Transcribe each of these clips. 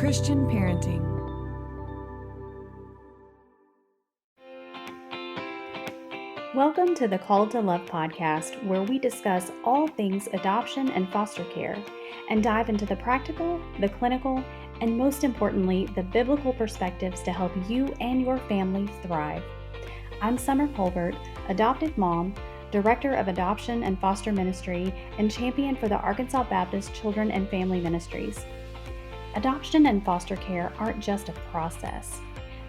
Christian parenting. Welcome to the Called to Love podcast, where we discuss all things adoption and foster care and dive into the practical, the clinical, and most importantly, the biblical perspectives to help you and your family thrive. I'm Summer Colbert, adopted mom, director of adoption and foster ministry, and champion for the Arkansas Baptist Children and Family Ministries. Adoption and foster care aren't just a process.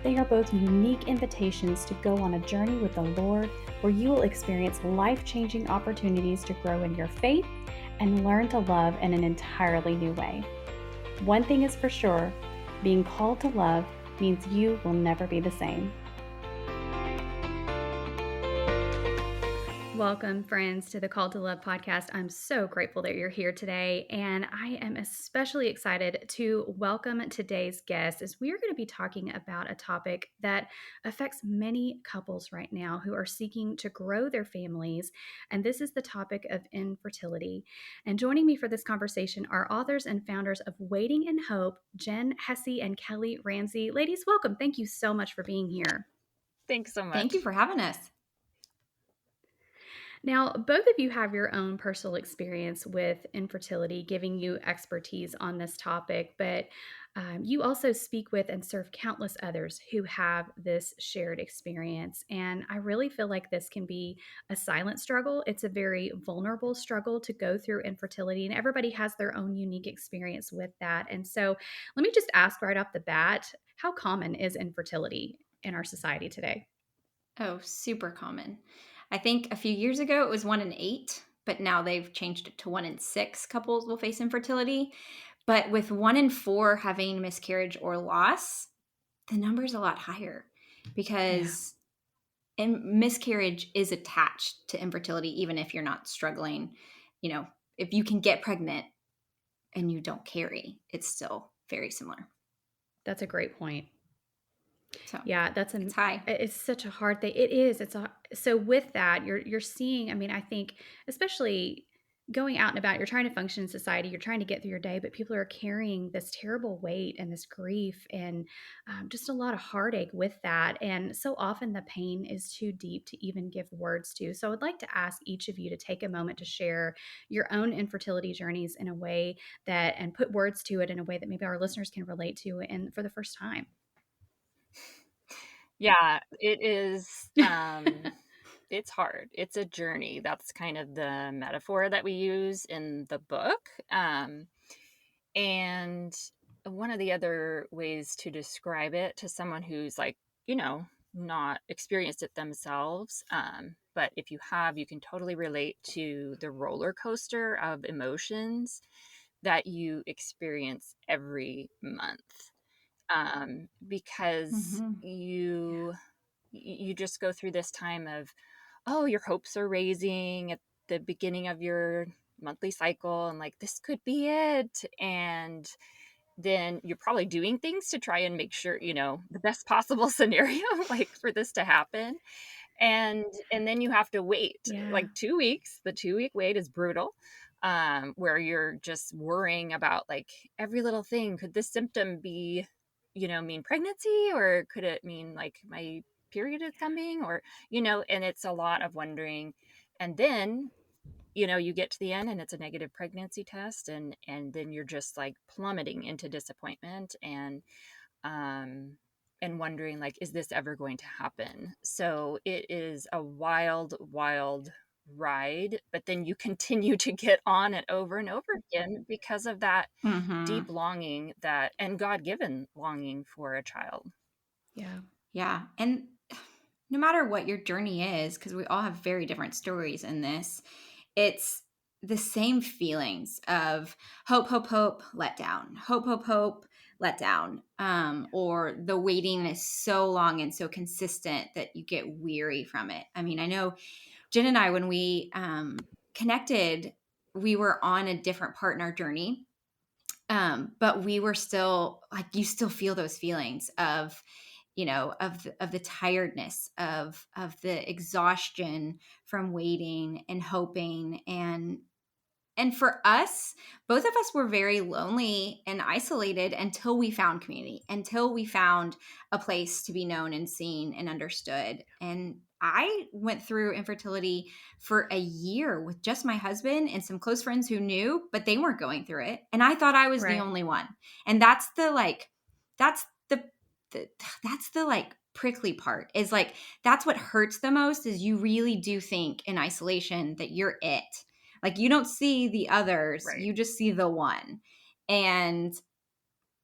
They are both unique invitations to go on a journey with the Lord, where you will experience life-changing opportunities to grow in your faith and learn to love in an entirely new way. One thing is for sure, being called to love means you will never be the same. Welcome, friends, to the Called to Love podcast. I'm so grateful that you're here today, and I am especially excited to welcome today's guest, as we are going to be talking about a topic that affects many couples right now who are seeking to grow their families, and this is the topic of infertility. And joining me for this conversation are authors and founders of Waiting in Hope, Jenn Hesse and Kelley Ramsey. Ladies, welcome. Thank you so much for being here. Thanks so much. Thank you for having us. Now, both of you have your own personal experience with infertility, giving you expertise on this topic, but you also speak with and serve countless others who have this shared experience. And I really feel like this can be a silent struggle. It's a very vulnerable struggle to go through infertility, and everybody has their own unique experience with that. And so let me just ask right off the bat, how common is infertility in our society today? Oh, super common. I think a few years ago it was 1 in 8, but now they've changed it to 1 in 6 couples will face infertility. But with 1 in 4 having miscarriage or loss, the number is a lot higher because miscarriage is attached to infertility, even if you're not struggling. You know, if you can get pregnant and you don't carry, it's still very similar. That's a great point. So Yeah, it's high. It's such a hard thing. It is. So with that, you're seeing, I mean, I think especially going out and about, you're trying to function in society, you're trying to get through your day, but people are carrying this terrible weight and this grief and just a lot of heartache with that. And so often the pain is too deep to even give words to. So I'd like to ask each of you to take a moment to share your own infertility journeys in a way that, and put words to it in a way that maybe our listeners can relate to and for the first time. Yeah, it is. It's hard. It's a journey. That's kind of the metaphor that we use in the book. And one of the other ways to describe it to someone who's like, not experienced it themselves. But if you have, you can totally relate to the roller coaster of emotions that you experience every month. Because you just go through this time of, oh, your hopes are raising at the beginning of your monthly cycle, and like, this could be it. And then you're probably doing things to try and make sure, the best possible scenario, like, for this to happen. And then you have to wait like 2 weeks. The 2-week wait is brutal. Where you're just worrying about like every little thing. Could this symptom be, mean pregnancy, or could it mean like my period is coming, or, and it's a lot of wondering. And then, you get to the end and it's a negative pregnancy test, and then you're just like plummeting into disappointment and wondering like, is this ever going to happen? So it is a wild ride, but then you continue to get on it over and over again because of that deep longing, that and God-given longing for a child. Yeah. And no matter what your journey is, because we all have very different stories in this, it's the same feelings of hope, let down, hope, let down. Or the waiting is so long and so consistent that you get weary from it. I mean, I know Jen and I, when we connected, we were on a different part in our journey. But we were still like, you still feel those feelings of, of the tiredness, of the exhaustion from waiting and hoping. And And for us, both of us were very lonely and isolated until we found community, until we found a place to be known and seen and understood. And I went through infertility for a year with just my husband and some close friends who knew, but they weren't going through it. And I thought I was the Right. only one. And that's the like, that's the that's the like prickly part, is like, that's what hurts the most, is you really do think in isolation that you're it. Like, you don't see the others, Right. you just see the one. And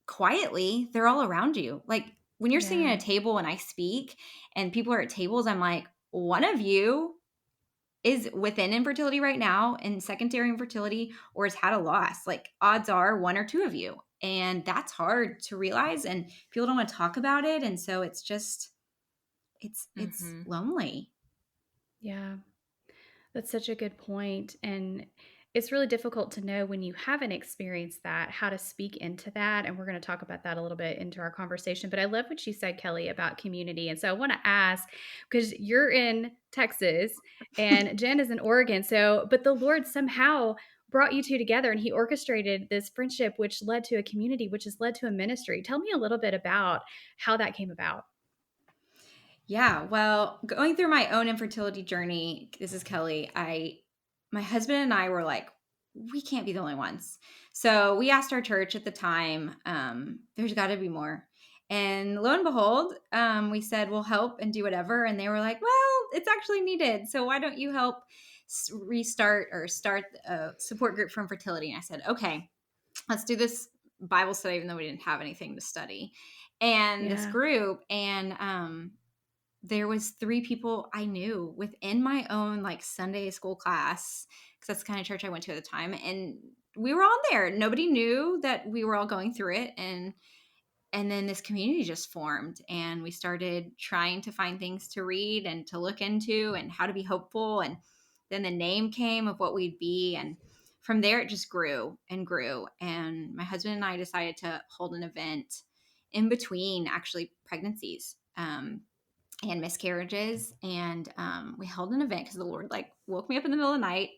quietly, they're all around you. Like, when you're sitting Yeah. at a table and I speak and people are at tables, I'm like, one of you is within infertility right now, in secondary infertility, or has had a loss. Like, odds are one or two of you. And that's hard to realize, and people don't want to talk about it. And so it's just, it's Mm-hmm. lonely. Yeah. That's such a good point. And it's really difficult to know when you haven't experienced that, how to speak into that. And we're going to talk about that a little bit into our conversation. But I love what you said, Kelley, about community. And so I want to ask, because you're in Texas and Jen is in Oregon. So, but the Lord somehow brought you two together and he orchestrated this friendship, which led to a community, which has led to a ministry. Tell me a little bit about how that came about. Yeah, well, going through my own infertility journey, this is Kelley. My husband and I were like, we can't be the only ones. So we asked our church at the time, there's got to be more. And lo and behold, we said, we'll help and do whatever. And they were like, well, it's actually needed. So why don't you help restart or start a support group for infertility? And I said, okay, let's do this Bible study, even though we didn't have anything to study. And this Yeah. group, and there was 3 people I knew within my own like Sunday school class, because that's the kind of church I went to at the time, and we were all there. Nobody knew that we were all going through it, and then this community just formed, and we started trying to find things to read and to look into and how to be hopeful. And then the name came of what we'd be, and from there it just grew and grew. And my husband and I decided to hold an event in between actually pregnancies. And miscarriages, and we held an event because the Lord like woke me up in the middle of the night,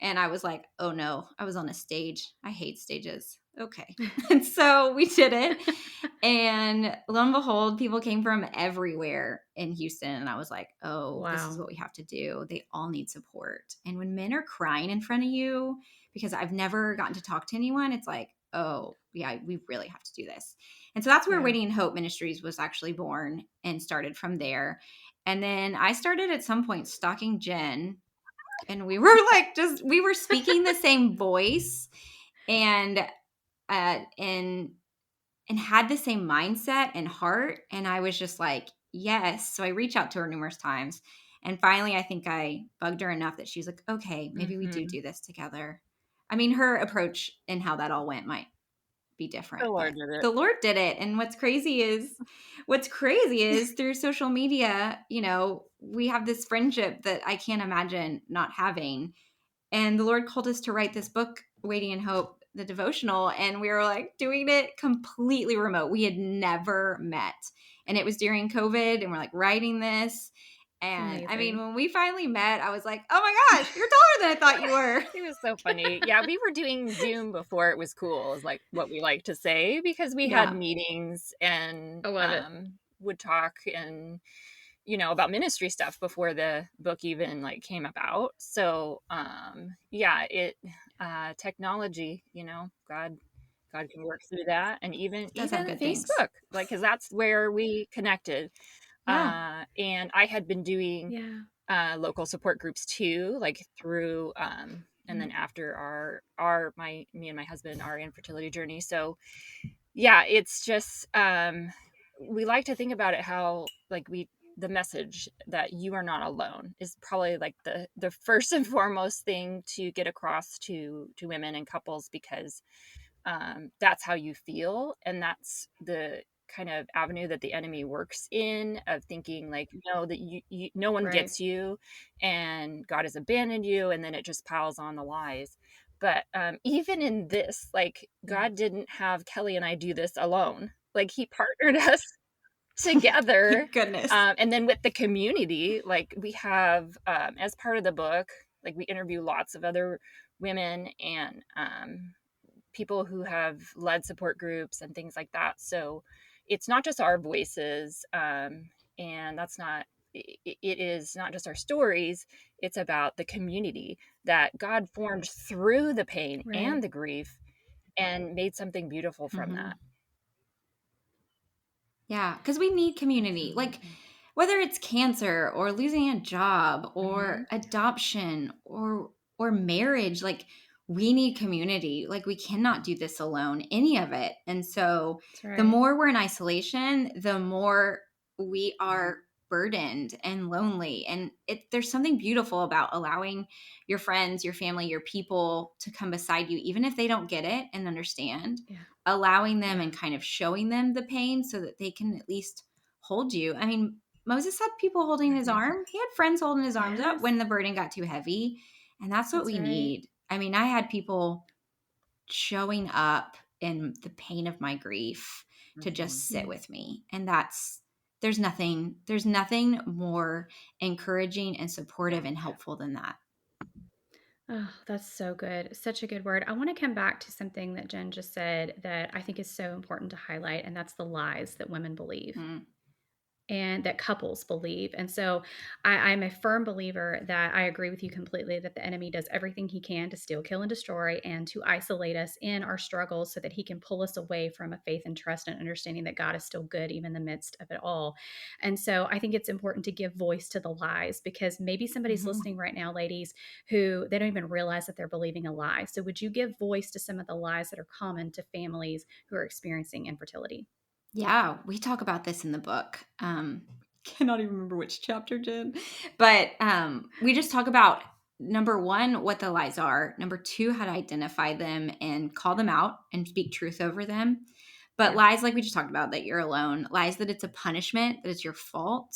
and I was like, oh no, I was on a stage. I hate stages. Okay. And so we did it, and lo and behold, people came from everywhere in Houston, and I was like, oh, this is Wow. what we have to do. They all need support. And when men are crying in front of you, because I've never gotten to talk to anyone, it's like, oh yeah, we really have to do this. And so that's where Yeah. Waiting in Hope Ministries was actually born, and started from there. And then I started at some point stalking Jen, and we were like, we were speaking the same voice, and uh and and had the same mindset and heart. And I was just like, yes. So I reached out to her numerous times. And finally, I think I bugged her enough that she's like, okay, maybe we Mm-hmm. do this together. I mean, her approach and how that all went might be The different, Lord but did it. the Lord did it. And what's crazy is through social media, we have this friendship that I can't imagine not having. And the Lord called us to write this book, Waiting in Hope, the devotional, and we were like doing it completely remote. We had never met. And it was during COVID, and we're like writing this. It's And I mean, amazing. when we finally met, I was like, oh my gosh, you're taller than I thought you were. It was so funny. Yeah, we were doing Zoom before it was cool, is like what we like to say, because we had Yeah. meetings and I love it. would talk and about ministry stuff before the book even like came about. So yeah, it technology, God can work through that, and even Does have even good things. Facebook, like, because that's where we connected. Yeah. And I had been doing Yeah. local support groups too, like through and Mhm. then after me and my husband, our infertility journey. So yeah, it's just we like to think about it how like the message that you are not alone is probably like the first and foremost thing to get across to women and couples, because that's how you feel, and that's the kind of avenue that the enemy works in, of thinking like, no, that you no one Right. gets you and God has abandoned you, and then it just piles on the lies. But even in this, like, Yeah. God didn't have Kelley and I do this alone. Like, he partnered us together. Thank goodness. And then with the community, like, we have as part of the book, like, we interview lots of other women and people who have led support groups and things like that. So it's not just our voices, and that's not. It is not just our stories. It's about the community that God formed through the pain Right. and the grief, and made something beautiful from Mm-hmm. that. Yeah, because we need community. Like, Absolutely. whether it's cancer or losing a job Mm-hmm. or adoption or marriage, like we need community. Like we cannot do this alone, any of it. And so That's the right. more we're in isolation, the more we are burdened and lonely. And there's something beautiful about allowing your friends, your family, your people to come beside you, even if they don't get it and understand, Yeah. allowing them Yeah. and kind of showing them the pain so that they can at least hold you. I mean, Moses had people holding his arm. He had friends holding his arms up Yes. when the burden got too heavy. And that's what That's we right. need. I mean, I had people showing up in the pain of my grief to Mm-hmm. just sit with me. And there's nothing more encouraging and supportive and helpful than that. Oh, that's so good. Such a good word. I want to come back to something that Jen just said that I think is so important to highlight, and that's the lies that women believe Mm. and that couples believe. And so I'm a firm believer that I agree with you completely that the enemy does everything he can to steal, kill, and destroy and to isolate us in our struggles so that he can pull us away from a faith and trust and understanding that God is still good even in the midst of it all. And so I think it's important to give voice to the lies because maybe somebody's Mhm. listening right now, ladies, who they don't even realize that they're believing a lie. So would you give voice to some of the lies that are common to families who are experiencing infertility? Yeah, we talk about this in the book. Cannot even remember which chapter, Jen. But we just talk about number one, what the lies are. Number two, how to identify them and call them out and speak truth over them. But Yeah. lies, like we just talked about, that you're alone. Lies that it's a punishment, that it's your fault.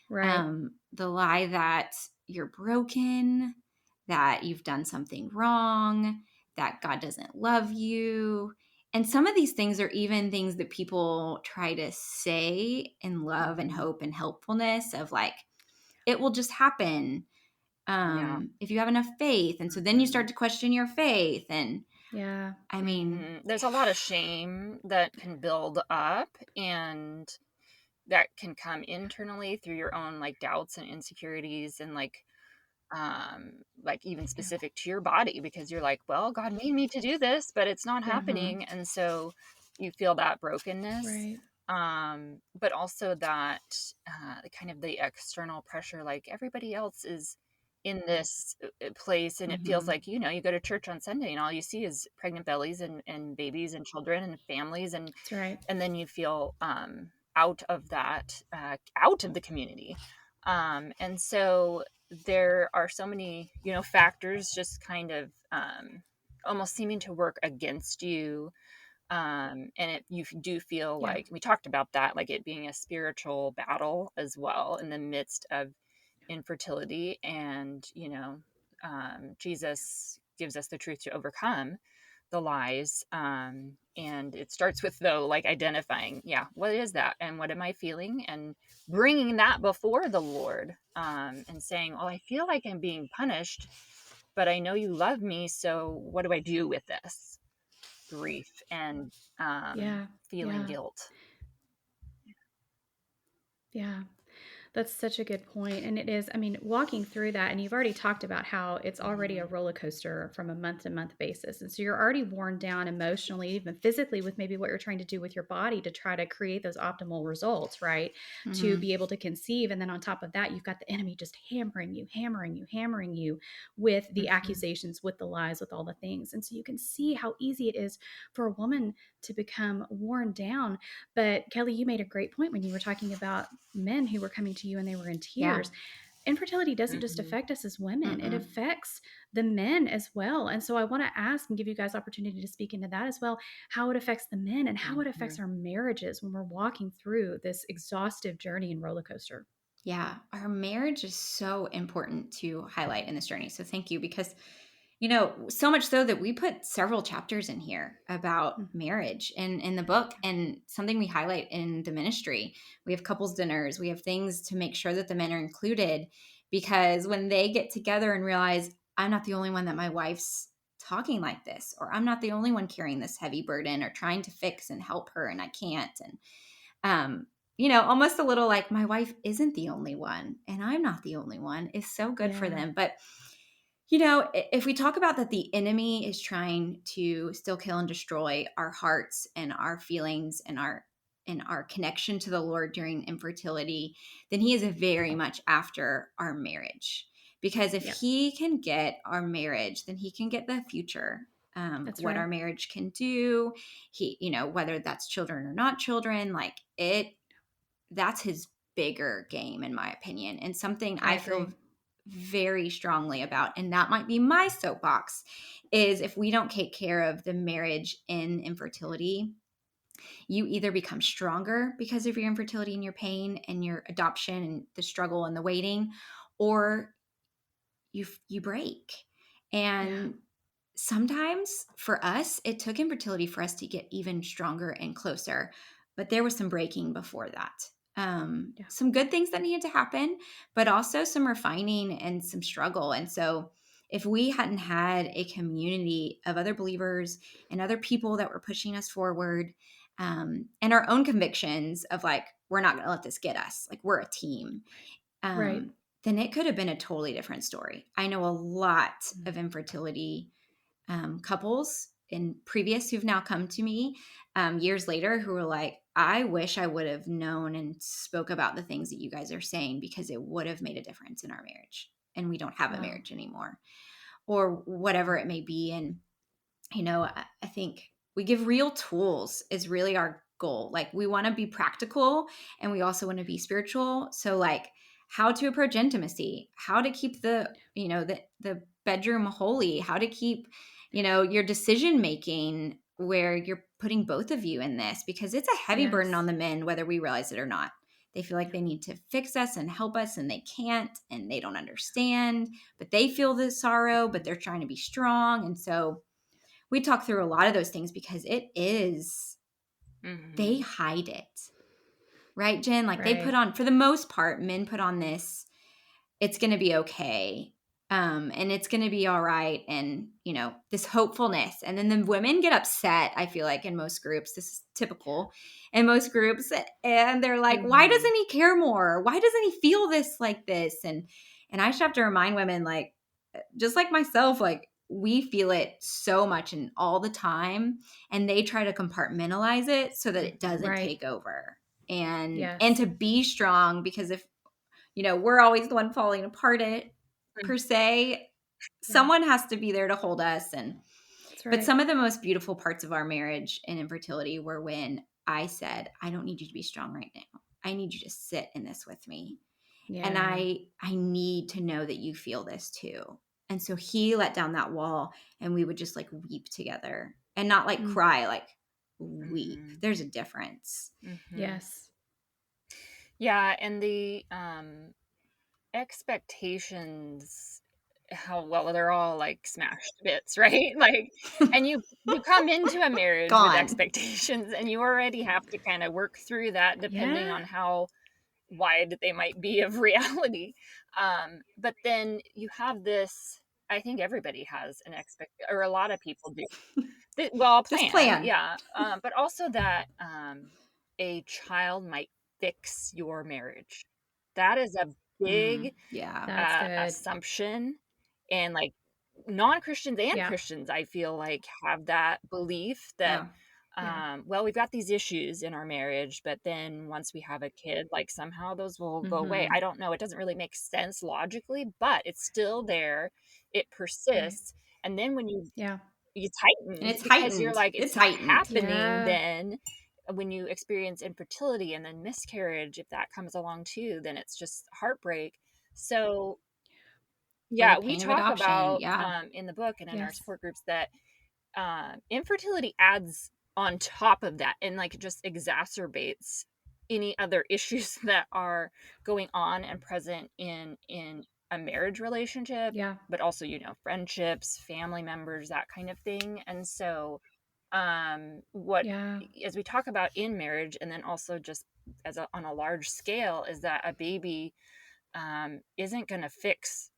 Right. The lie that you're broken, that you've done something wrong, that God doesn't love you. And some of these things are even things that people try to say in love and Mm-hmm. hope and helpfulness of like, it will just happen Yeah. if you have enough faith. And so then you Mm-hmm. start to question your faith. And Yeah. I mean, Mm-hmm. There's a lot of shame that can build up, and that can come internally through your own like doubts and insecurities, and like even Yeah. specific to your body, because you're like, well, God made me to do this, but it's not Yeah. mhm, happening. And so you feel that brokenness. Right. But also that kind of the external pressure, like everybody else is in this place, and it feels mhm, like, you go to church on Sunday and all you see is pregnant bellies and babies and children and families, That's right. and then you feel out of that, out of the community. And so there are so many, factors just kind of almost seeming to work against you. And you do feel Yeah. like we talked about that, like it being a spiritual battle as well in the midst of infertility. And, Jesus gives us the truth to overcome the lies. And it starts with, though, like identifying, yeah, what is that? And what am I feeling? And bringing that before the Lord, and saying, well, I feel like I'm being punished, but I know you love me. So what do I do with this grief and Yeah. feeling Yeah. guilt? Yeah. That's such a good point. And it is, I mean, walking through that, and you've already talked about how it's already a Mm-hmm. roller coaster from a month to month basis. And so you're already worn down emotionally, even physically, with maybe what you're trying to do with your body to try to create those optimal results, right? To mhm, be able to conceive. And then on top of that, you've got the enemy just hammering you, hammering you, hammering you with the mhm. accusations, with the lies, with all the things. And so you can see how easy it is for a woman to become worn down. But Kelley, you made a great point when you were talking about men who were coming to you and they were in Yeah. tears. Infertility doesn't just Mm-hmm. affect us as women, it Mm-mm. affects the men as well. And so I want to ask and give you guys opportunity to speak into that as well, how it affects the men and how it Mm-hmm. affects our marriages when we're walking through this exhaustive journey and roller coaster. Yeah, our marriage is so important to highlight in this journey. So thank you because so much so that we put several chapters in here about Mhm. marriage in the book and something we highlight in the ministry. We have couples dinners, we have things to make sure that the men are included because when they get together and realize I'm not the only one that my wife's talking like this, or I'm not the only one carrying this heavy burden or trying to fix and help her and I can't. And, almost a little like my wife isn't the only one and I'm not the only one is so good for them. But, if we talk about that the enemy is trying to still kill and destroy our hearts and our feelings and our connection to the Lord during infertility, then he is very much after our marriage. Because if he can get our marriage, then he can get the future, what our marriage can do. He, whether that's children or not children, that's his bigger game, in my opinion, and something I feel very strongly about. And that might be my soapbox, is if we don't take care of the marriage in infertility, you either become stronger because of your infertility and your pain and your adoption and the struggle and the waiting, or you break. And sometimes for us, it took infertility for us to get even stronger and closer, but there was some breaking before that. Some good things that needed to happen, but also some refining and some struggle. And so if we hadn't had a community of other believers and other people that were pushing us forward, and our own convictions of we're not going to let this get us, we're a team, then it could have been a totally different story. I know a lot of infertility couples in previous who've now come to me years later who were like, I wish I would have known and spoke about the things that you guys are saying, because it would have made a difference in our marriage, and we don't have a marriage anymore, or whatever it may be. And I think we give real tools is really our goal. We want to be practical, and we also want to be spiritual. So how to approach intimacy, how to keep the bedroom holy, how to keep your decision making where you're putting both of you in this, because it's a heavy burden on the men, whether we realize it or not. They feel like they need to fix us and help us, and they can't, and they don't understand, but they feel the sorrow, but they're trying to be strong. And so we talk through a lot of those things, because it is, they hide it. Right, Jen? They put on, for the most part, men put on this, it's going to be okay. And it's going to be all right. And, this hopefulness. And then the women get upset, I feel like, in most groups. This is typical in most groups. And they're like, why doesn't he care more? Why doesn't he feel this like this? And I just have to remind women, just like myself, we feel it so much and all the time. And they try to compartmentalize it so that it doesn't take over. And to be strong, because if, we're always the one falling apart per se, someone has to be there to hold us. And but some of the most beautiful parts of our marriage and infertility were when I said, I don't need you to be strong right now. I need you to sit in this with me. And I need to know that you feel this too. And so he let down that wall, and we would just weep together, and not cry, weep. There's a difference. Yeah. And the expectations, they're all smashed to bits, right? And you come into a marriage with expectations, and you already have to kind of work through that, depending on how wide they might be of reality. But then you have this, I think everybody has an or a lot of people do. Plan. Yeah. But also that a child might fix your marriage. That is a big assumption. And non-Christians and Christians, I feel have that belief that we've got these issues in our marriage, but then once we have a kid, somehow those will go away. I don't know, it doesn't really make sense logically, but it's still there, it persists. And then when you tighten, and it's because heightened. You're it's not happening then when you experience infertility, and then miscarriage, if that comes along too, then it's just heartbreak. So we talk about in the book and in our support groups that infertility adds on top of that, and just exacerbates any other issues that are going on and present in a marriage relationship, but also friendships, family members, that kind of thing. And so as we talk about in marriage, and then also just on a large scale, is that a baby isn't going to fix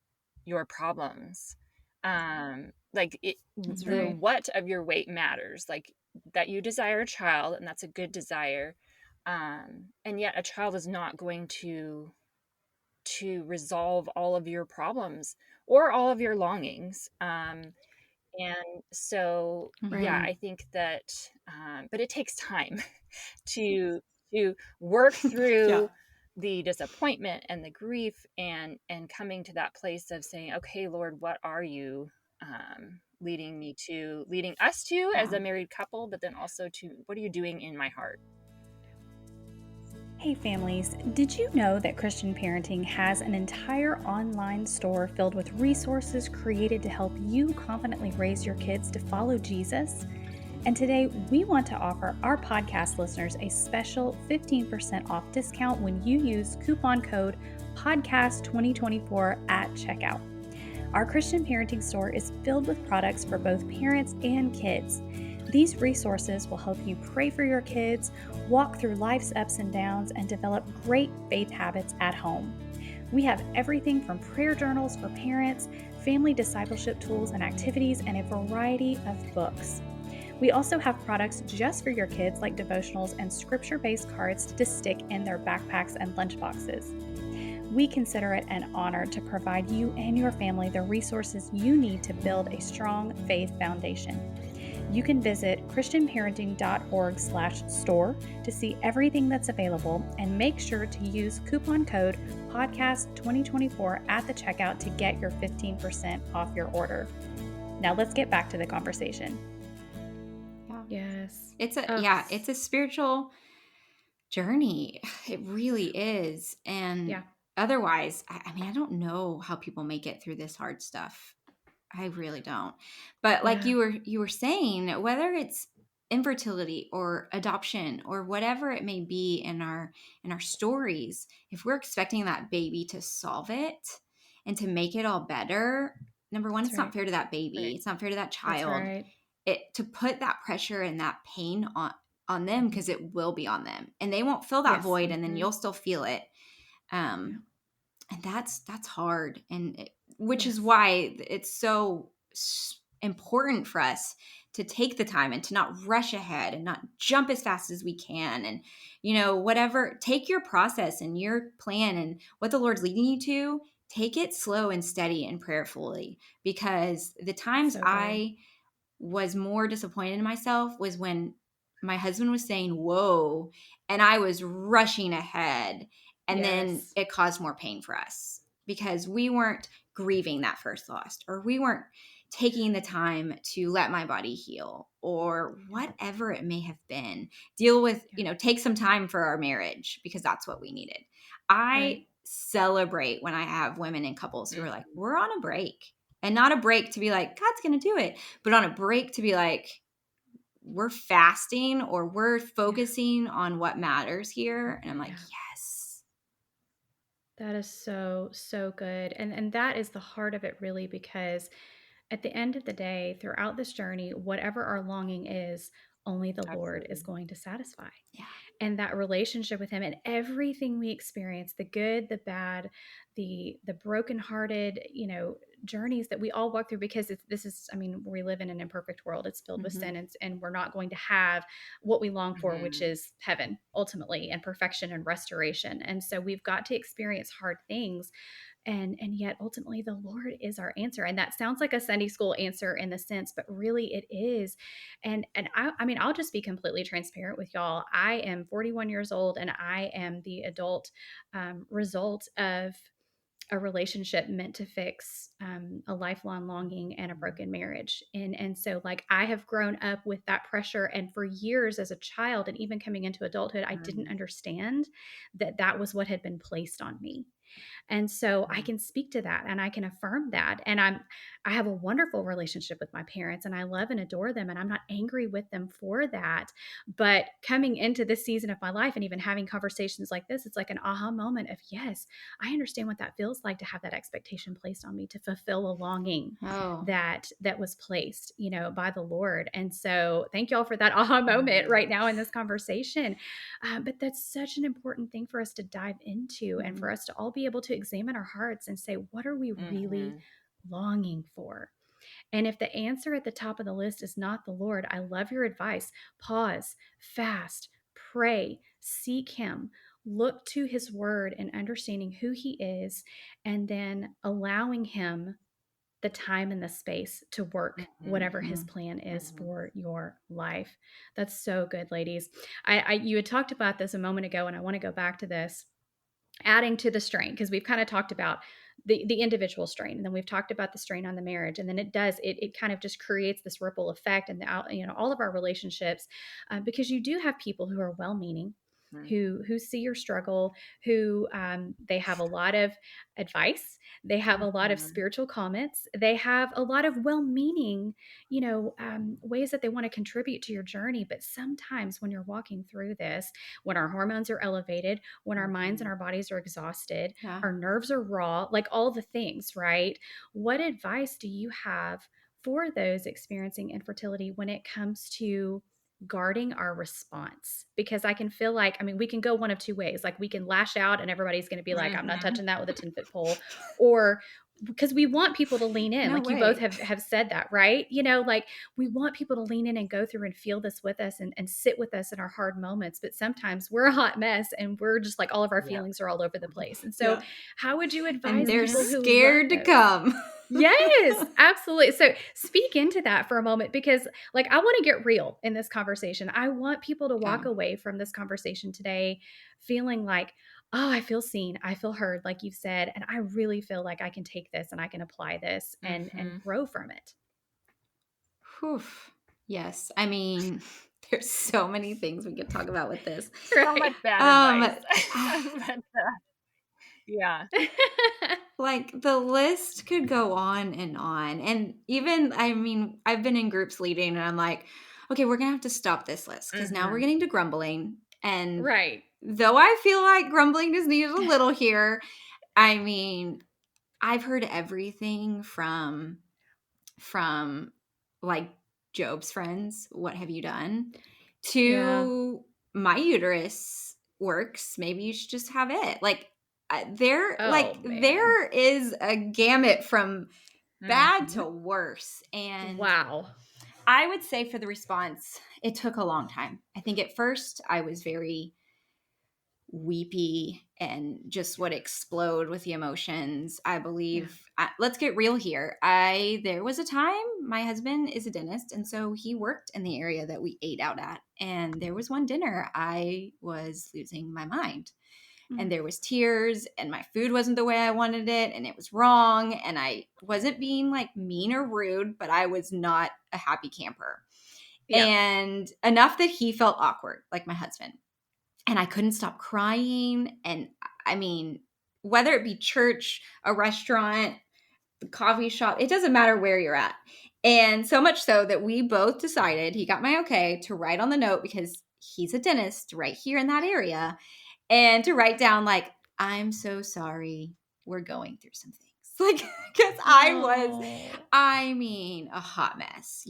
your problems. Like That's the right. what of your weight matters, like that you desire a child, and that's a good desire. And yet a child is not going to resolve all of your problems or all of your longings. And so, yeah, Mhm. Right. I think that, but it takes time to work Yeah. through the disappointment and the grief, and coming to that place of saying, okay, Lord, what are you leading us to as Yeah. a married couple, but then also to what are you doing in my heart? Hey families, did you know that Christian Parenting has an entire online store filled with resources created to help you confidently raise your kids to follow Jesus? And today we want to offer our podcast listeners a special 15% off discount when you use coupon code PODCAST2024 at checkout. Our Christian Parenting store is filled with products for both parents and kids. These resources will help you pray for your kids, walk through life's ups and downs, and develop great faith habits at home. We have everything from prayer journals for parents, family discipleship tools and activities, and a variety of books. We also have products just for your kids like devotionals and scripture-based cards to stick in their backpacks and lunchboxes. We consider it an honor to provide you and your family the resources you need to build a strong faith foundation. You can visit christianparenting.org/store to see everything that's available, and make sure to use coupon code PODCAST2024 at the checkout to get your 15% off your order. Now let's get back to the conversation. Yeah. Yes. It's Oh, a spiritual journey. It really is. And yeah. otherwise, I mean, I don't know how people make it through this hard stuff. I really don't. But like Yeah. you were saying, whether it's infertility or adoption or whatever it may be in our stories, if we're expecting that baby to solve it and to make it all better, number one, That's it's not right. fair to that baby. Right. It's not fair to that That's child. right. It to put that pressure and that pain on them, because it will be on them, and they won't fill that Yes. void, and then Mhm. you'll still feel it. Yeah. Um, and that's hard, which is Yes. why it's so important for us to take the time and to not rush ahead and not jump as fast as we can, and whatever, take your process and your plan and what the Lord's leading you to, take it slow and steady and prayerfully, because the times So good. I was more disappointed in myself was when my husband was saying whoa and I was rushing ahead, and then Yes. it caused more pain for us because we weren't grieving that first loss, or we weren't taking the time to let my body heal, or whatever it may have been, deal with, Yeah. take some time for our marriage, because that's what we needed. Right. I celebrate when I have women and couples who are like, Mhm. we're on a break, and not a break to be like God's going to do it, but on a break to be like, we're fasting or we're Yeah. focusing on what matters here. And I'm like, Yeah. yes. That is so, so good. And that is the heart of it really, because at the end of the day, throughout this journey, whatever our longing is, only the Lord is Absolutely. going to satisfy. Yeah. And that relationship with him, and everything we experience, the good, the bad, the brokenhearted, journeys that we all walk through, because this is, I mean, we live in an imperfect world. It's filled with Mm-hmm. sin, and we're not going to have what we long for, which Mhm. is heaven ultimately, and perfection and restoration. And so we've got to experience hard things, and yet ultimately the Lord is our answer. And that sounds like a Sunday school answer in the sense, but really it is. And I mean, I'll just be completely transparent with y'all. I am 41 years old, and I am the adult result of a relationship meant to fix a lifelong longing and a broken marriage. And so, like, I have grown up with that pressure, and for years as a child, and even coming into adulthood, I didn't Mhm. understand that that was what had been placed on me. And so I Mhm. can speak to that, and I can affirm that. And I have a wonderful relationship with my parents, and I love and adore them, and I'm not angry with them for that. But coming into this season of my life, and even having conversations like this, it's like an aha moment of, yes, I understand what that feels like, to have that expectation placed on me to fulfill a longing Oh. that was placed, by the Lord. And so thank y'all for that aha moment Mhm. right now in this conversation. But that's such an important thing for us to dive into, and for Mm-hmm. us to all be able to examine our hearts and say, what are we really Mhm. longing for? And if the answer at the top of the list is not the Lord, I love your advice. Pause, fast, pray, seek Him, look to His word and understanding who He is, and then allowing Him the time and the space to work whatever His plan is for your life. That's so good, ladies. You had talked about this a moment ago, and I want to go back to this, adding to the strain, because we've kind of talked about the individual strain, and then we've talked about the strain on the marriage, and then it kind of just creates this ripple effect and all of our relationships, because you do have people who are well-meaning, who see your struggle, who they have a lot of advice, they have a lot of spiritual comments, they have a lot of well-meaning, ways that they want to contribute to your journey. But sometimes when you're walking through this, when our hormones are elevated, when our minds and our bodies are exhausted, our nerves are raw, like all the things, right? What advice do you have for those experiencing infertility when it comes to guarding our response? Because I can feel like, we can go one of two ways. Like, we can lash out and everybody's going to be like, I'm not touching that with a 10-foot pole. Or because we want people to lean in, like you both have said that, right? Like, we want people to lean in and go through and feel this with us and sit with us in our hard moments. But sometimes we're a hot mess and we're just like, all of our feelings are all over the place. And so how would you advise and they're people who scared to come? Yes, absolutely. So speak into that for a moment, because like, I want to get real in this conversation. I want people to walk away from this conversation today feeling like, oh, I feel seen, I feel heard, like you've said, and I really feel like I can take this and I can apply this and grow from it. Whew. Yes. There's so many things we could talk about with this. So much bad advice. Yeah. Like, the list could go on. And even, I've been in groups leading and I'm like, okay, we're going to have to stop this list because now we're getting to grumbling. And though I feel like grumbling is needed a little here, I've heard everything from like Job's friends, what have you done? To my uterus works, maybe you should just have it. Like, there is a gamut from bad to worse. And wow. I would say for the response, it took a long time. I think at first I was very weepy and just would explode with the emotions. I believe, let's get real here. There was a time, my husband is a dentist, and so he worked in the area that we ate out at. And there was one dinner I was losing my mind. And there was tears, and my food wasn't the way I wanted it, and it was wrong. And I wasn't being like mean or rude, but I was not a happy camper. Yeah. And enough that he felt awkward, like my husband. And I couldn't stop crying. And whether it be church, a restaurant, the coffee shop, it doesn't matter where you're at. And so much so that we both decided, he got my okay to write on the note, because he's a dentist right here in that area, and to write down like, I'm so sorry, we're going through some things. Like, because I was, a hot mess,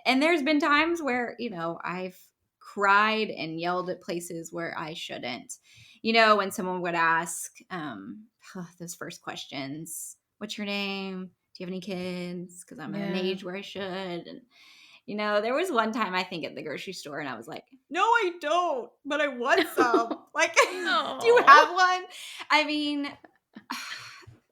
and there's been times where, I've cried and yelled at places where I shouldn't. When someone would ask those first questions, what's your name? Do you have any kids? Because I'm at an age where I should. And, there was one time, I think, at the grocery store, and I was like, no, I don't, but I want some. Like, do you have one?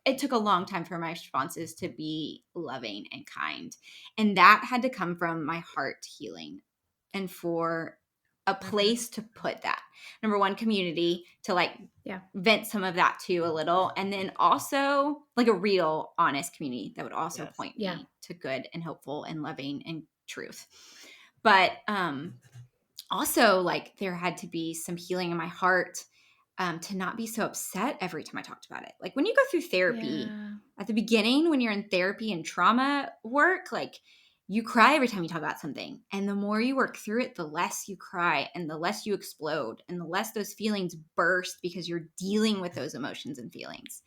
It took a long time for my responses to be loving and kind. And that had to come from my heart healing, and for a place to put that. Number one, community to vent some of that to a little. And then also like a real, honest community that would also point me to good and hopeful and loving and truth. But also, like, there had to be some healing in my heart to not be so upset every time I talked about it. Like, when you go through therapy at the beginning, when you're in therapy and trauma work, like, you cry every time you talk about something. And the more you work through it, the less you cry and the less you explode and the less those feelings burst, because you're dealing with those emotions and feelings.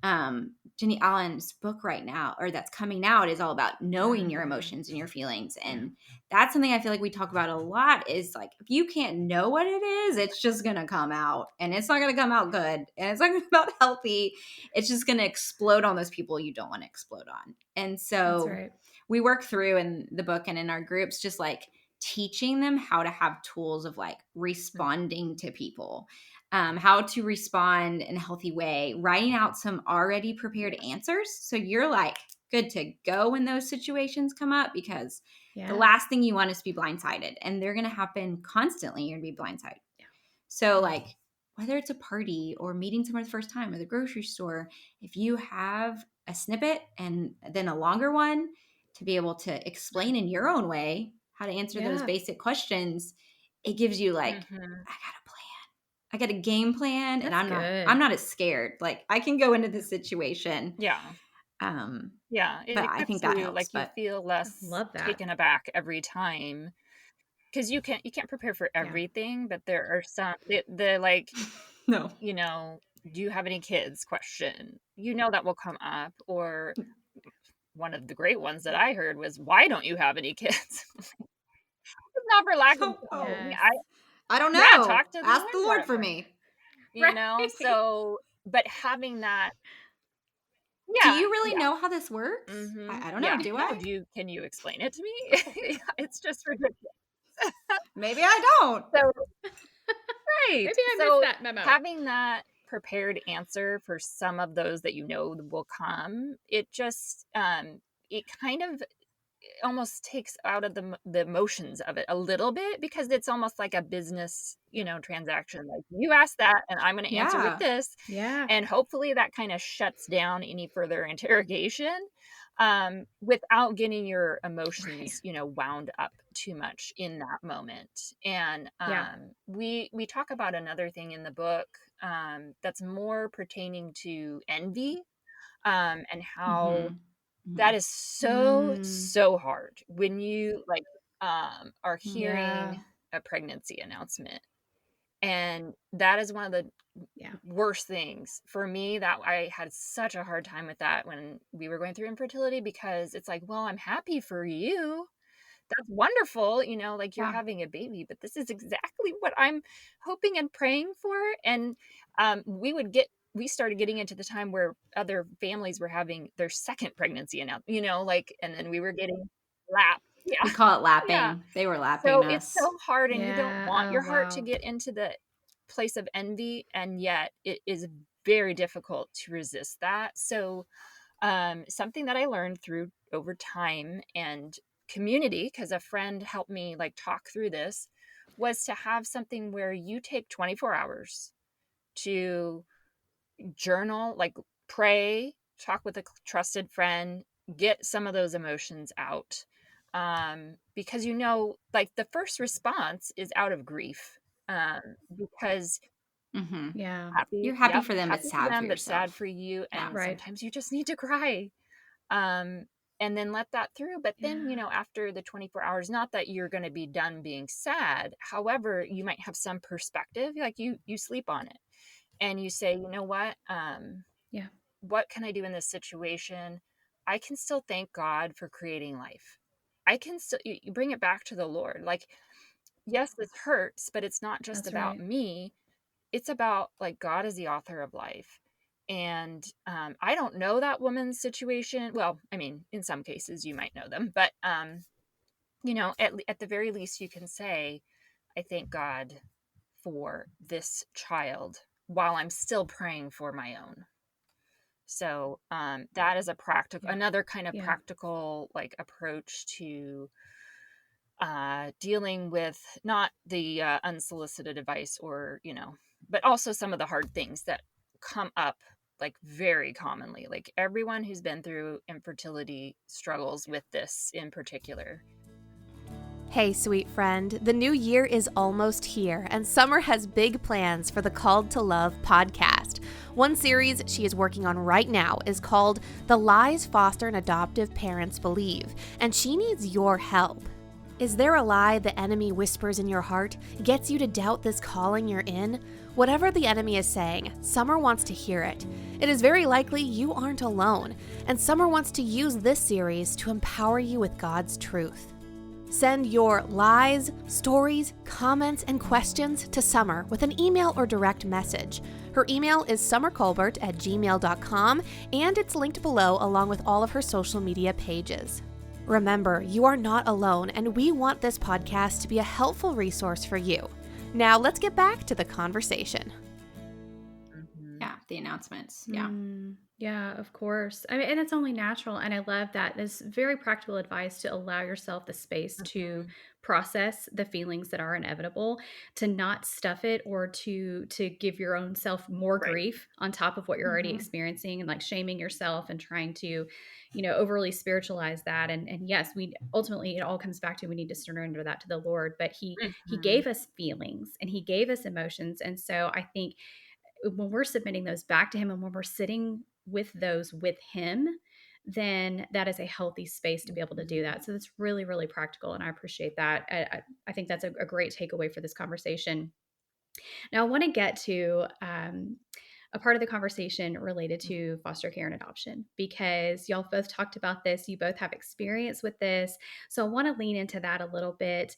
Jenny Allen's book right now, or that's coming out, is all about knowing your emotions and your feelings. And that's something I feel like we talk about a lot, is like, if you can't know what it is, it's just going to come out, and it's not going to come out good, and it's not going to come out healthy. It's just going to explode on those people you don't want to explode on. And so we work through in the book and in our groups, just like teaching them how to have tools of like responding to people, how to respond in a healthy way, writing out some already prepared answers. So you're like good to go when those situations come up, because the last thing you want is to be blindsided, and they're going to happen constantly. You're going to be blindsided. Yeah. So like whether it's a party or meeting someone for the first time or the grocery store, if you have a snippet and then a longer one to be able to explain in your own way how to answer those basic questions, it gives you like, I got a plan. I got a game plan. That's and I'm not as scared. Like I can go into this situation. Yeah. It but I equips think that you, helps. like you feel less taken aback every time, because you can't prepare for everything, but there are some the like no, you know, do you have any kids question, that will come up. Or one of the great ones that I heard was, why don't you have any kids? It's not for lack of I don't know. Yeah, talk to ask the Lord for me. So, but having that. Do you really know how this works? I don't know. Do I? Can you explain it to me? It's just ridiculous. Maybe I don't. So, right. Maybe I missed that memo. Having that prepared answer for some of those that will come, it just it kind of almost takes out of the emotions of it a little bit, because it's almost like a business, transaction. Like, you ask that and I'm going to answer with this. Yeah. And hopefully that kind of shuts down any further interrogation, without getting your emotions, wound up too much in that moment. And we talk about another thing in the book that's more pertaining to envy, and how that is so hard when you are hearing a pregnancy announcement. And that is one of the worst things for me, that I had such a hard time with that when we were going through infertility, because it's like, well, I'm happy for you. That's wonderful. You're having a baby, but this is exactly what I'm hoping and praying for. And we started getting into the time where other families were having their second pregnancy announcement, and then we were getting lapped. Yeah. We call it lapping. Yeah. They were lapping us. It's so hard, and you don't want your heart to get into the place of envy, and yet it is very difficult to resist that. So something that I learned through over time and community, because a friend helped me talk through this, was to have something where you take 24 hours to journal, pray, talk with a trusted friend, get some of those emotions out, because the first response is out of grief, because you're happy for them, happy but sad for yourself. but sad for you, and sometimes you just need to cry, and then let that through. But then after the 24 hours, not that you're going to be done being sad, however, you might have some perspective, you sleep on it. And you say, you know what? What can I do in this situation? I can still thank God for creating life. I can still, you bring it back to the Lord. Yes, this hurts, but it's not just about me. It's about God is the author of life. And I don't know that woman's situation. Well, I mean, in some cases you might know them, but at the very least you can say, I thank God for this child, while I'm still praying for my own. So that is another kind of practical approach to dealing with not the unsolicited advice, or but also some of the hard things that come up very commonly. Everyone who's been through infertility struggles with this in particular. Hey, sweet friend, the new year is almost here, and Summer has big plans for the Called to Love podcast. One series she is working on right now is called The Lies Foster and Adoptive Parents Believe, and she needs your help. Is there a lie the enemy whispers in your heart, gets you to doubt this calling you're in? Whatever the enemy is saying, Summer wants to hear it. It is very likely you aren't alone, and Summer wants to use this series to empower you with God's truth. Send your lies, stories, comments, and questions to Summer with an email or direct message. Her email is summercolbert@gmail.com, and it's linked below along with all of her social media pages. Remember, you are not alone, and we want this podcast to be a helpful resource for you. Now, let's get back to the conversation. Yeah, the announcements. Yeah. Yeah, of course. I mean, and it's only natural. And I love that. It's very practical advice to allow yourself the space to process the feelings that are inevitable, to not stuff it or to give your own self more Right. grief on top of what you're already experiencing, and like shaming yourself and trying to, overly spiritualize that. And yes, we ultimately, it all comes back to, we need to surrender that to the Lord. But he gave us feelings and he gave us emotions. And so I think when we're submitting those back to him and when we're sitting with those with him, then that is a healthy space to be able to do that. So that's really, really practical. And I appreciate that. I think that's a great takeaway for this conversation. Now, I want to get to a part of the conversation related to foster care and adoption, because y'all both talked about this. You both have experience with this. So I want to lean into that a little bit.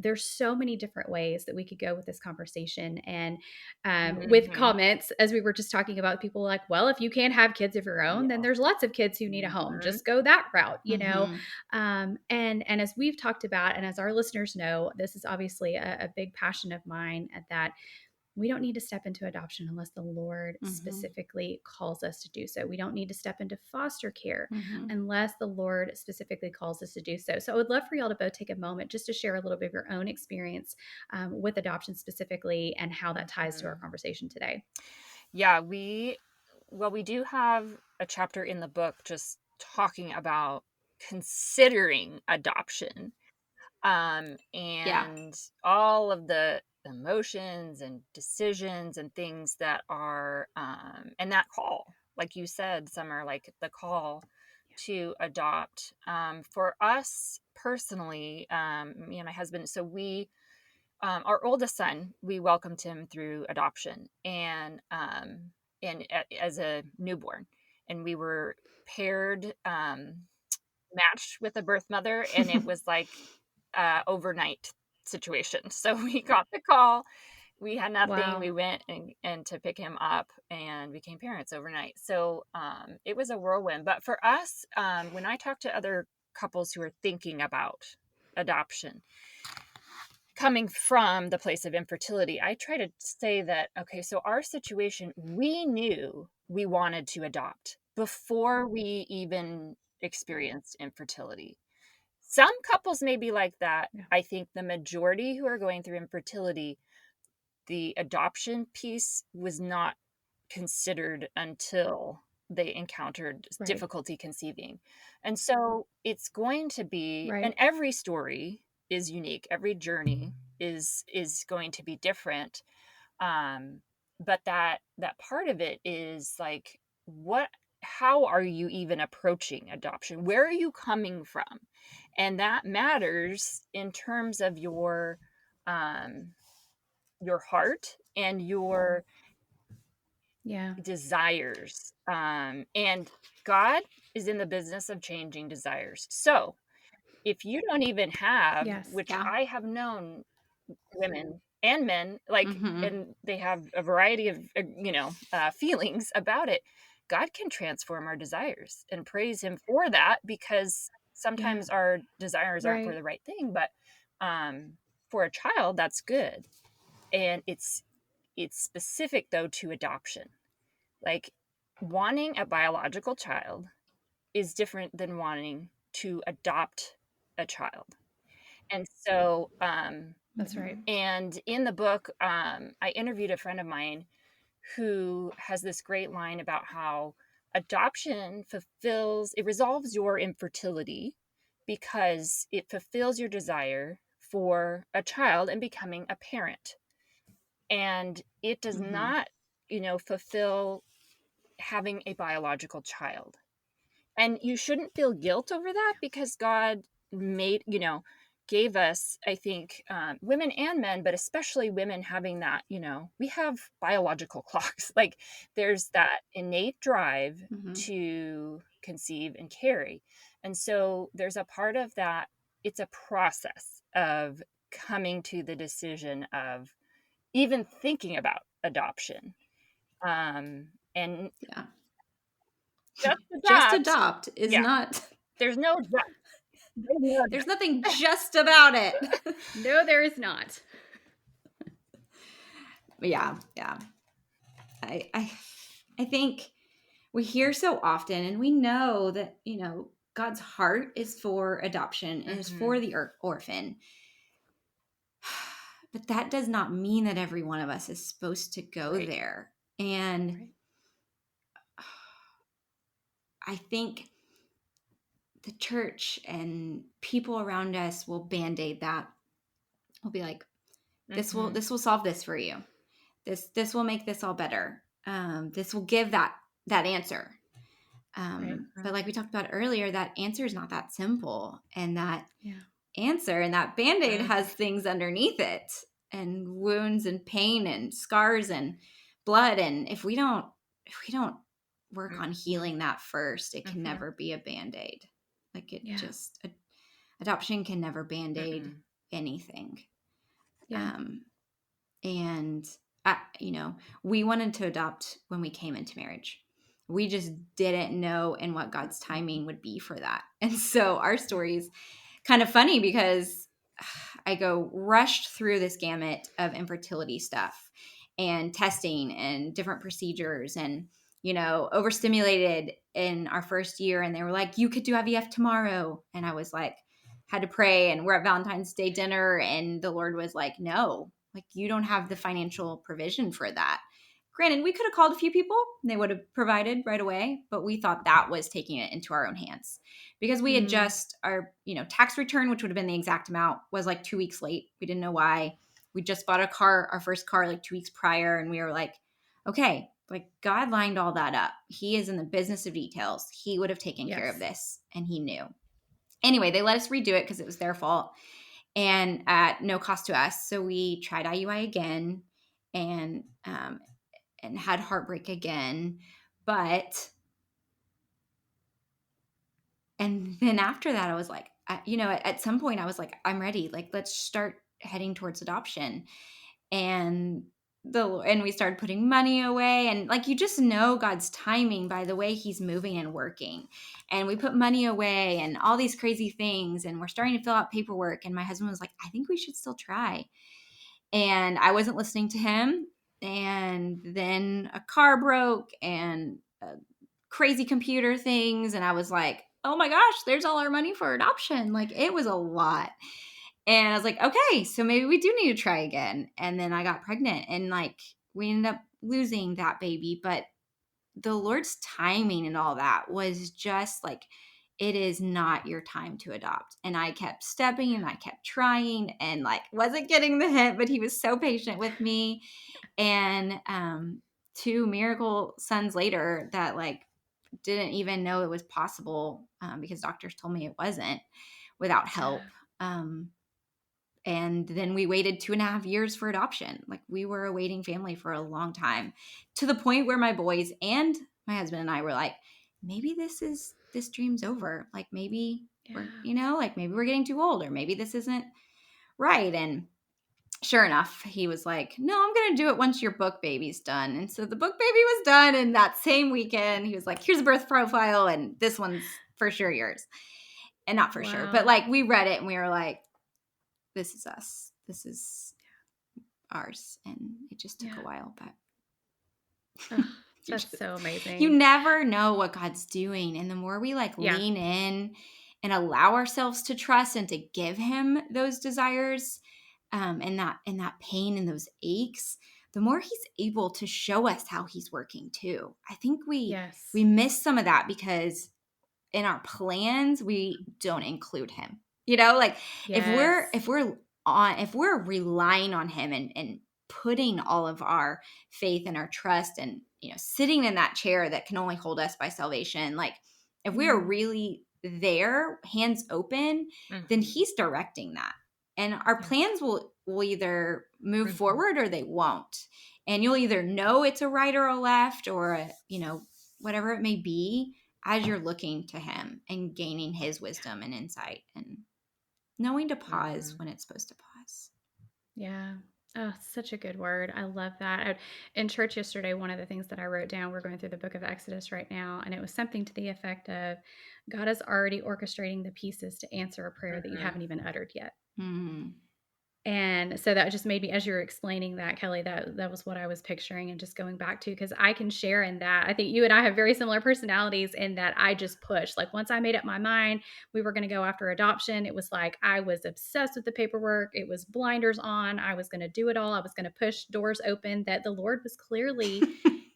There's so many different ways that we could go with this conversation. And with comments, as we were just talking about, people like, well, if you can't have kids of your own, then there's lots of kids who need a home. Just go that route, and as we've talked about, and as our listeners know, this is obviously a big passion of mine, that we don't need to step into adoption unless the Lord specifically calls us to do so. We don't need to step into foster care unless the Lord specifically calls us to do so. So I would love for y'all to both take a moment just to share a little bit of your own experience with adoption specifically, and how that ties to our conversation today. Yeah, we do have a chapter in the book just talking about considering adoption, and all of the emotions and decisions and things that are, and that call, like you said, Summer, like the call to adopt. For us personally, me and my husband, so we, our oldest son, we welcomed him through adoption, and as a newborn, and we were paired, matched with a birth mother, and it was like overnight situation. So we got the call, we had nothing. Wow. We went and to pick him up and became parents overnight. So it was a whirlwind. But for us, when I talk to other couples who are thinking about adoption, coming from the place of infertility, I try to say that, okay, so our situation, we knew we wanted to adopt before we even experienced infertility. Some couples may be like that. Yeah. I think the majority who are going through infertility, the adoption piece was not considered until they encountered difficulty conceiving. And so it's going to be, and every story is unique. Every journey is going to be different. But that part of it is like, how are you even approaching adoption? Where are you coming from? And that matters in terms of your heart and your desires. And God is in the business of changing desires. So if you don't even have, which I have known women and men, like, and they have a variety of, feelings about it, God can transform our desires, and praise him for that, because sometimes our desires aren't for the right thing, but for a child, that's good. And it's specific though to adoption. Like, wanting a biological child is different than wanting to adopt a child. And so That's right. and in the book, I interviewed a friend of mine who has this great line about how adoption resolves your infertility because it fulfills your desire for a child and becoming a parent. And it does not, fulfill having a biological child. And you shouldn't feel guilt over that, because God gave us, I think, women and men, but especially women, having that, we have biological clocks. Like, there's that innate drive to conceive and carry. And so there's a part of that. It's a process of coming to the decision of even thinking about adoption. And just Just adopt is not. There's no There's nothing just about it. No, there is not. Yeah. I think we hear so often, and we know that, God's heart is for adoption and is for the orphan. But that does not mean that every one of us is supposed to go there. And I think the church and people around us will band-aid that. We'll be like, this will solve this for you. This will make this all better. This will give that answer. But like we talked about earlier, that answer is not that simple. And that answer and that Band-Aid has things underneath it, and wounds and pain and scars and blood. And if we don't work on healing that first, it can never be a Band-Aid. Like adoption can never Band-Aid anything. And we wanted to adopt when we came into marriage. We just didn't know and what God's timing would be for that. And so our story's kind of funny because I rushed through this gamut of infertility stuff and testing and different procedures, and overstimulated in our first year. And they were like, you could do IVF tomorrow. And I was like, had to pray, and we're at Valentine's Day dinner, and the Lord was like, no, like, you don't have the financial provision for that. Granted, we could have called a few people and they would have provided right away, but we thought that was taking it into our own hands because we had just our, tax return, which would have been the exact amount, was like 2 weeks late. We didn't know why. We just bought our first car like 2 weeks prior. And we were like, okay, like, God lined all that up. He is in the business of details. He would have taken care of this, and he knew. Anyway, they let us redo it because it was their fault and at no cost to us. So we tried IUI again and had heartbreak again. And then after that, I was like, at some point I was like, I'm ready. Like, let's start heading towards adoption. And we started putting money away, and like, you just know God's timing by the way he's moving and working. And we put money away and all these crazy things, and we're starting to fill out paperwork. And my husband was like, I think we should still try. And I wasn't listening to him. And then a car broke and crazy computer things. And I was like, oh my gosh, there's all our money for adoption. Like, it was a lot. And I was like, okay, so maybe we do need to try again. And then I got pregnant, and like, we ended up losing that baby. But the Lord's timing and all that was just like, it is not your time to adopt. And I kept stepping and I kept trying and like, wasn't getting the hint, but he was so patient with me. And 2 miracle sons later that like didn't even know it was possible because doctors told me it wasn't without help. And then we waited 2.5 years for adoption. Like, we were a waiting family for a long time, to the point where my boys and my husband and I were like, maybe this dream's over. Like, maybe maybe we're getting too old, or maybe this isn't right. And sure enough, he was like, no, I'm going to do it once your book baby's done. And so the book baby was done. And that same weekend, he was like, here's a birth profile, and this one's for sure yours. And not for sure, but like, we read it and we were like, this is us. This is ours. And it just took a while, but that's so amazing. You never know what God's doing. And the more we like lean in and allow ourselves to trust and to give him those desires, and that pain and those aches, the more he's able to show us how he's working too. I think we miss some of that because in our plans, we don't include him. If we're relying on him and putting all of our faith and our trust and, sitting in that chair that can only hold us by salvation, like, if we are really there, hands open, then he's directing that. And our plans will either move forward or they won't. And you'll either know it's a right or a left or whatever it may be, as you're looking to him and gaining his wisdom and insight and knowing to pause when it's supposed to pause. Yeah. Oh, such a good word. I love that. In church yesterday, one of the things that I wrote down, we're going through the book of Exodus right now, and it was something to the effect of God is already orchestrating the pieces to answer a prayer that you Mm-hmm. haven't even uttered yet. Mm. And so that just made me, as you were explaining that, Kelley, that was what I was picturing and just going back to, because I can share in that. I think you and I have very similar personalities in that I just push. Like once I made up my mind, we were going to go after adoption. It was like I was obsessed with the paperwork. It was blinders on. I was going to do it all. I was going to push doors open that the Lord was clearly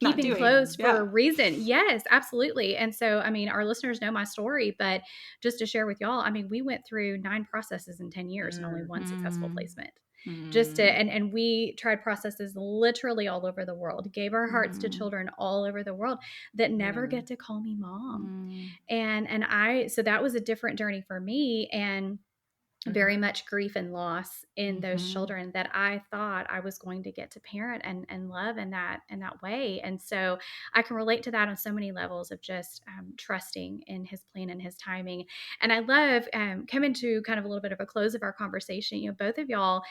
Not keeping doing. closed for a Yeah. reason. Yes, absolutely. And so, I mean, our listeners know my story, but just to share with y'all, I mean, we went through 9 processes in 10 years and only one successful Mm. placement. Just to, Mm. and we tried processes literally all over the world, gave our hearts to Mm. children all over the world that never Mm. get to call me mom. Mm. So that was a different journey for me. And very Mm-hmm. much grief and loss in those Mhm. children that I thought I was going to get to parent and love in that way. And so I can relate to that on so many levels of just trusting in his plan and his timing. And I love coming to kind of a little bit of a close of our conversation. You know, both of y'all,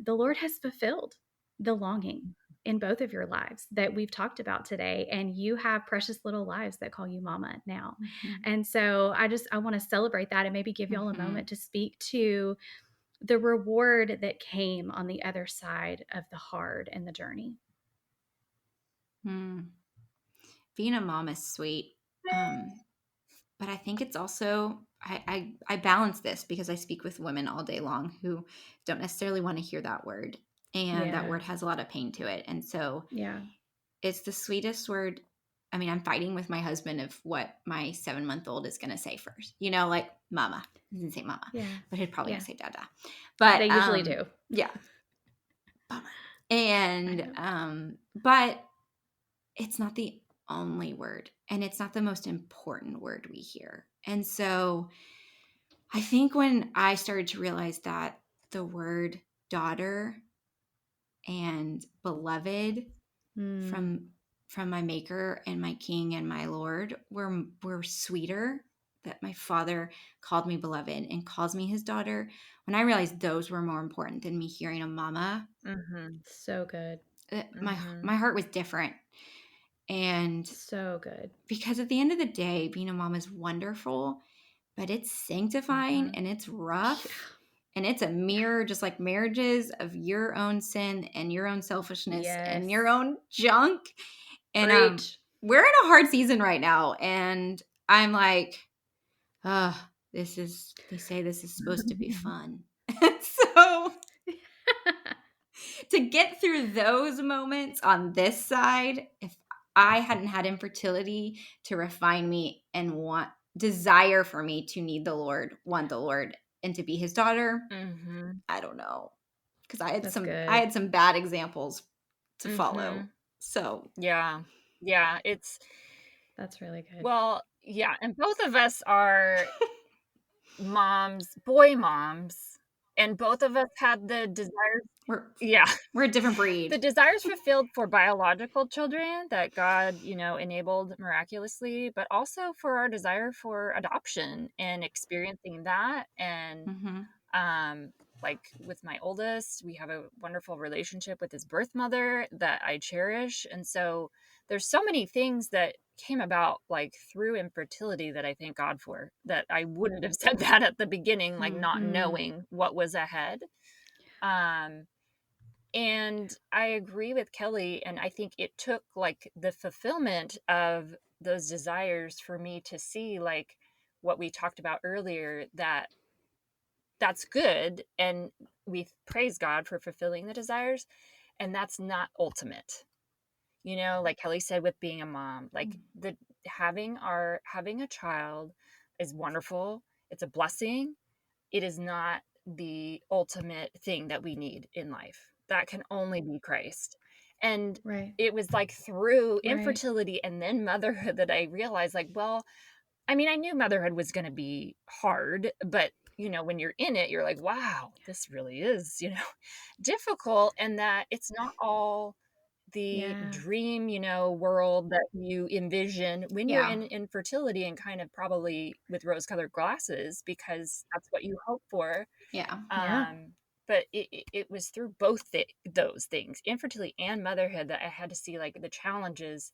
the Lord has fulfilled the longing in both of your lives that we've talked about today. And you have precious little lives that call you mama now. Mhm. And so I want to celebrate that and maybe give y'all a Mhm. moment to speak to the reward that came on the other side of the hard and the journey. Mm. Being a mom is sweet. But I think it's also I balance this because I speak with women all day long who don't necessarily want to hear that word. And that Yeah. word has a lot of pain to it. And so Yeah. it's the sweetest word. I mean, I'm fighting with my husband of what my 7-month-old is gonna say first. You know, like mama. He doesn't say mama, Yeah. but he's probably Yeah. gonna say dada. But They usually do. yeah. Mama. I And know. but it's not the only word, and it's not the most important word we hear. And so I think when I started to realize that the word daughter and beloved Mm. from my maker and my king and my Lord were sweeter, that my father called me beloved and calls me his daughter, when I realized those were more important than me hearing a mama, Mm-hmm. So good. Mm-hmm. my heart was different. And So good. because at the end of the day, being a mom is wonderful, but it's sanctifying Mm-hmm. and it's Yeah. rough. And it's a mirror, just like marriages, of your own sin and your own selfishness and Yes. your own junk. And Preach. we're in a hard season right now. And I'm like, they say this is supposed to be fun. So to get through those moments on this side, if I hadn't had infertility to refine me and desire for me to need the Lord, want the Lord, and to be his daughter, Mm-hmm. I don't know. Because That's I good. had some bad examples to Mm-hmm. follow. So Yeah. Yeah. That's really good. Well, yeah. And both of us are moms, boy moms, and both of us had the desires. we're Yeah. we're a different breed. The desires fulfilled for biological children that God, enabled miraculously, but also for our desire for adoption and experiencing that. And Mm-hmm. like with my oldest, we have a wonderful relationship with his birth mother that I cherish. And so there's so many things that came about like through infertility that I thank God for, that I wouldn't have said that at the beginning, like not Mm. knowing what was ahead. Um, and I agree with Kelley, and I think it took like the fulfillment of those desires for me to see like what we talked about earlier, that that's good, and we praise God for fulfilling the desires, and that's not ultimate. Like Kelley said with being a mom, like the having a child is wonderful. It's a blessing. It is not the ultimate thing that we need in life. That can only be Christ. And Right. it was like through Right. infertility and then motherhood that I realized, like, well, I mean, I knew motherhood was going to be hard, but when you're in it, you're like, wow, this really is, difficult, and that it's not all the Yeah. dream, world that you envision when you're Yeah. in infertility, and kind of probably with rose-colored glasses because that's what you hope for. Yeah. Yeah. Um, but it was through both those things, infertility and motherhood, that I had to see like the challenges.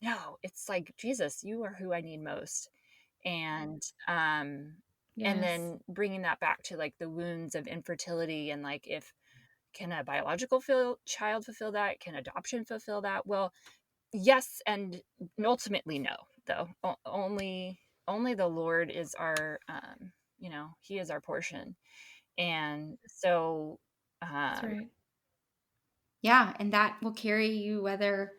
No, it's like, Jesus, you are who I need most. And and Yes. then bringing that back to like the wounds of infertility, and like, if can a biological child fulfill that? Can adoption fulfill that? Well, yes, and ultimately no, though. Only the Lord is our, he is our portion. And so, That's um right. Yeah, and that will carry you whether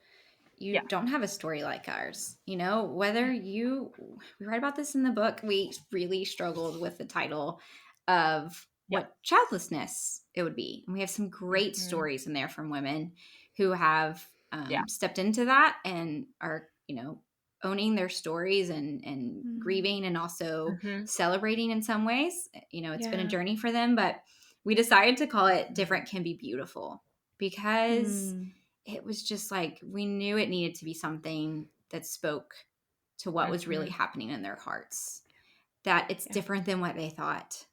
you yeah, don't have a story like ours. Whether we write about this in the book, we really struggled with the title of yeah. what childlessness it would be. And we have some great Hmm. stories in there from women who have Yeah. stepped into that and are, owning their stories and Mm. grieving and also Hmm. celebrating in some ways. It's been a Yeah. journey for them, but we decided to call it Hmm. Different Can Be Beautiful because Mm. it was just like we knew it needed to be something that spoke to what was really Hmm. happening in their hearts, that it's Yeah. different than what they thought,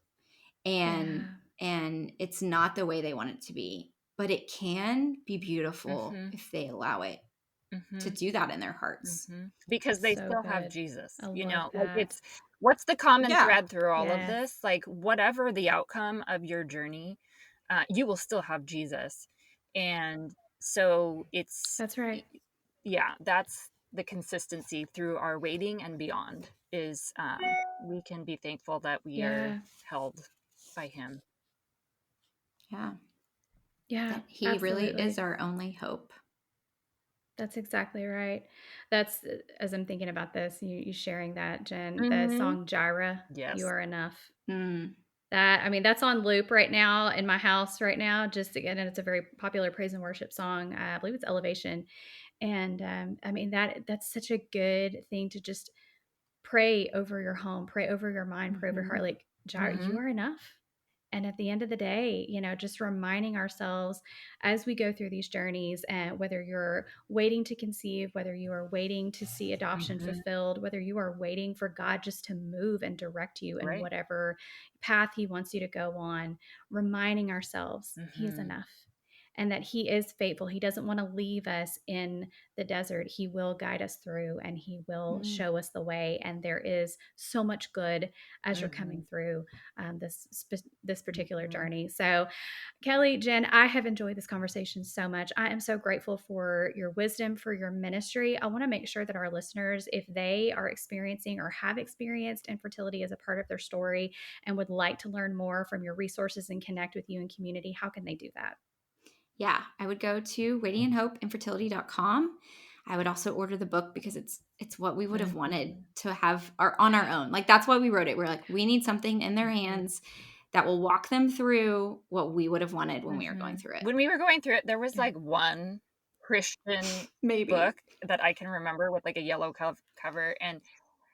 Yeah. and it's not the way they want it to be, but it can be beautiful Hmm. if they allow it to Hmm. do that in their hearts. Because they So still have good. Jesus, I love like, that. it's what's the common Yeah. thread through all of Yes. this? Like, whatever the outcome of your journey, you will still have Jesus. And so it's, That's right. yeah, that's the consistency through our waiting and beyond, is, we can be thankful that we are Yeah. held by him. Yeah, Yeah. that he really is Absolutely. our only hope. That's exactly right. That's as I'm thinking about this, you sharing that, Jen, the Hmm. song Jireh, You Yes. Are Enough. Mm. That's on loop right now in my house right now. Just again, and it's a very popular praise and worship song. I believe it's Elevation, and that's such a good thing to just pray over your home, pray over your mind, pray over your Mm-hmm. heart. Like, Jireh, Hmm. you are enough. And at the end of the day, just reminding ourselves as we go through these journeys, and whether you're waiting to conceive, whether you are waiting to see adoption Hmm. fulfilled, whether you are waiting for God just to move and direct you in Right. whatever path He wants you to go on, reminding ourselves He is Hmm. enough and that He is faithful. He doesn't want to leave us in the desert. He will guide us through and He will Mm. show us the way. And there is so much good as you're Hmm. coming through this particular Hmm. journey. So, Kelley, Jenn, I have enjoyed this conversation so much. I am so grateful for your wisdom, for your ministry. I want to make sure that our listeners, if they are experiencing or have experienced infertility as a part of their story and would like to learn more from your resources and connect with you in community, how can they do that? Yeah, I would go to radianthopeinfertility.com. I would also order the book because it's what we would have wanted to have on our own. Like, that's why we wrote it. We're like, we need something in their hands that will walk them through what we would have wanted when we were going through it. When we were going through it, there was Yeah. like one Christian Maybe. book that I can remember with like a yellow cover. And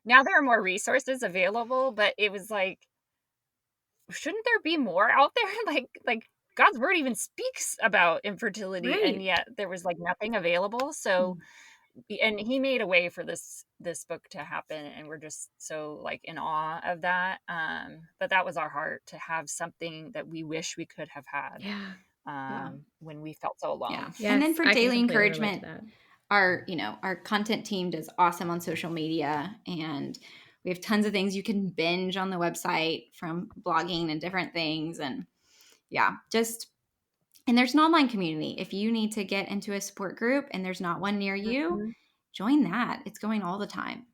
now there are more resources available, but it was like, shouldn't there be more out there? Like God's word even speaks about infertility, and Right. yet there was like nothing available. So, and he made a way for this book to happen, and we're just so like in awe of that. But that was our heart, to have something that we wish we could have had, Yeah. Yeah. when we felt so Yeah. alone. And then Yes, for I can daily completely relate to encouragement, that. our content team does awesome on social media, and we have tons of things you can binge on the website, from blogging and different things. And yeah, and there's an online community. If you need to get into a support group and there's not one near you, Mhm. join that. It's going all the time.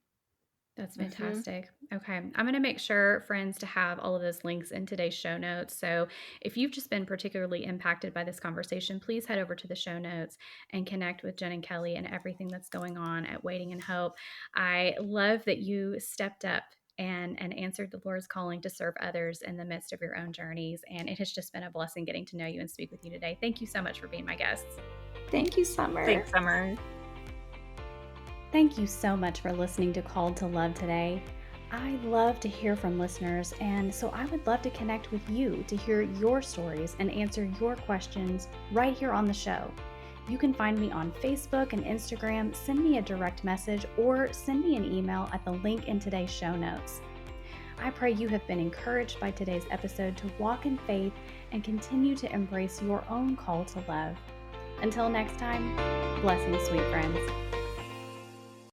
That's Mhm. fantastic. Okay. I'm going to make sure, friends, to have all of those links in today's show notes. So if you've just been particularly impacted by this conversation, please head over to the show notes and connect with Jenn and Kelley and everything that's going on at Waiting in Hope. I love that you stepped up and answered the Lord's calling to serve others in the midst of your own journeys. And it has just been a blessing getting to know you and speak with you today. Thank you so much for being my guests. Thank you, Summer. Thanks, Summer. Thank you so much for listening to Called to Love today. I love to hear from listeners, and so I would love to connect with you to hear your stories and answer your questions right here on the show. You can find me on Facebook and Instagram, send me a direct message, or send me an email at the link in today's show notes. I pray you have been encouraged by today's episode to walk in faith and continue to embrace your own call to love. Until next time, blessings, sweet friends.